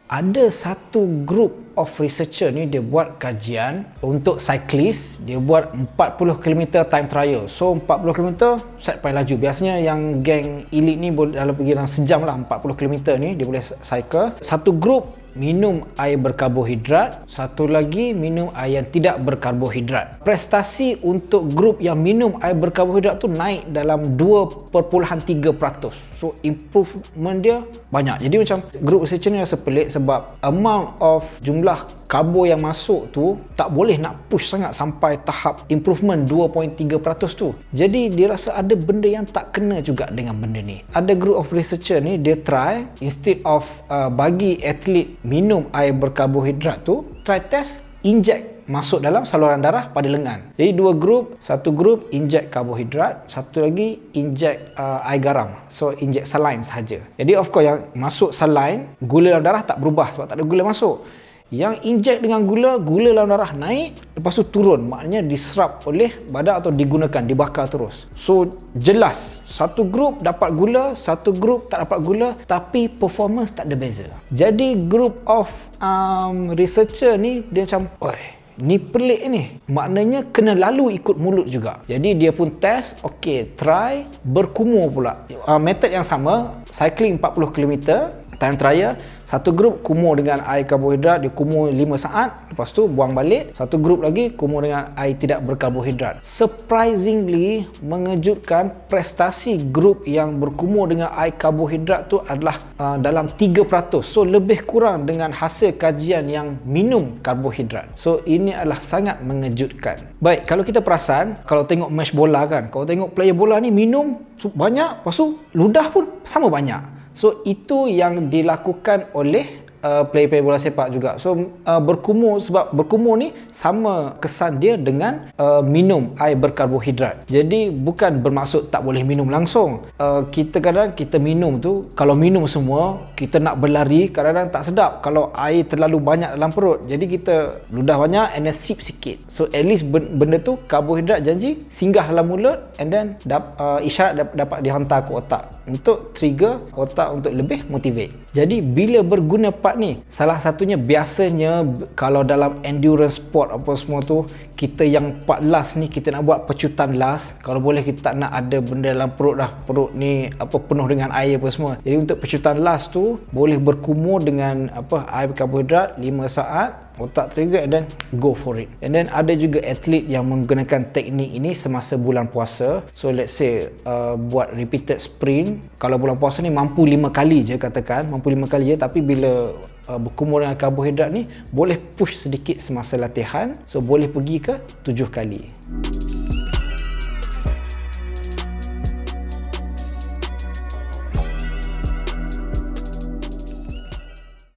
Ada satu group of researcher ni dia buat kajian untuk cyclist. Dia buat 40 km time trial. So 40 km set paling laju. Biasanya yang geng elite ni boleh dalam pergi dalam sejam lah 40 km ni dia boleh cycle. Satu group minum air berkarbohidrat, satu lagi minum air yang tidak berkarbohidrat. Prestasi untuk grup yang minum air berkarbohidrat tu naik dalam 2.3%. So improvement dia banyak. Jadi macam grup researcher ni rasa pelik sebab amount of jumlah karbo yang masuk tu tak boleh nak push sangat sampai tahap improvement 2.3% tu. Jadi dia rasa ada benda yang tak kena juga dengan benda ni. Ada group of researcher ni dia try instead of bagi atlet minum air berkarbohidrat tu, try test inject masuk dalam saluran darah pada lengan. Jadi dua grup, satu grup inject karbohidrat, satu lagi inject air garam. So inject saline sahaja. Jadi of course yang masuk saline, gula dalam darah tak berubah sebab tak ada gula masuk. Yang inject dengan gula dalam darah naik, lepas tu turun. Maknanya diserap oleh badan atau digunakan, dibakar terus. So jelas, satu grup dapat gula, satu grup tak dapat gula, tapi performance tak ada beza. Jadi group of researcher ni dia macam, oi, ni pelik ni. Maknanya kena lalu ikut mulut juga. Jadi dia pun test, okey, try berkumur pula. Method yang sama, cycling 40 km, time trial. Satu grup kumur dengan air karbohidrat, dia kumur 5 saat, lepas tu buang balik. Satu grup lagi kumur dengan air tidak berkarbohidrat. Surprisingly, mengejutkan, prestasi grup yang berkumur dengan air karbohidrat tu adalah dalam 3%. So lebih kurang dengan hasil kajian yang minum karbohidrat. So ini adalah sangat mengejutkan. Baik, kalau kita perasan, kalau tengok match bola kan, kalau tengok player bola ni minum banyak, lepas tu ludah pun sama banyak. So itu yang dilakukan oleh player-player bola sepak juga. So berkumur, sebab berkumur ni sama kesan dia dengan minum air berkarbohidrat. Jadi bukan bermaksud tak boleh minum langsung. Kita kadang kita minum tu, kalau minum semua, kita nak berlari kadang-kadang tak sedap kalau air terlalu banyak dalam perut. Jadi kita ludah banyak and then sip sikit. So at least benda tu karbohidrat janji singgah dalam mulut and then isyarat dapat dihantar ke otak untuk trigger otak untuk lebih motivate. Jadi bila berguna part ni, salah satunya biasanya kalau dalam endurance sport apa semua tu, kita yang part last ni kita nak buat pecutan last. Kalau boleh kita tak nak ada benda dalam perut dah. Perut ni penuh dengan air apa semua. Jadi untuk pecutan last tu boleh berkumur dengan air karbohidrat 5 saat, otak trigger and then go for it. And then ada juga atlet yang menggunakan teknik ini semasa bulan puasa. So let's say buat repeated sprint. Kalau bulan puasa ni mampu 5 kali je katakan, mampu 5 kali je, tapi bila berkumur dengan karbohidrat ni boleh push sedikit semasa latihan. So boleh pergi ke 7 kali.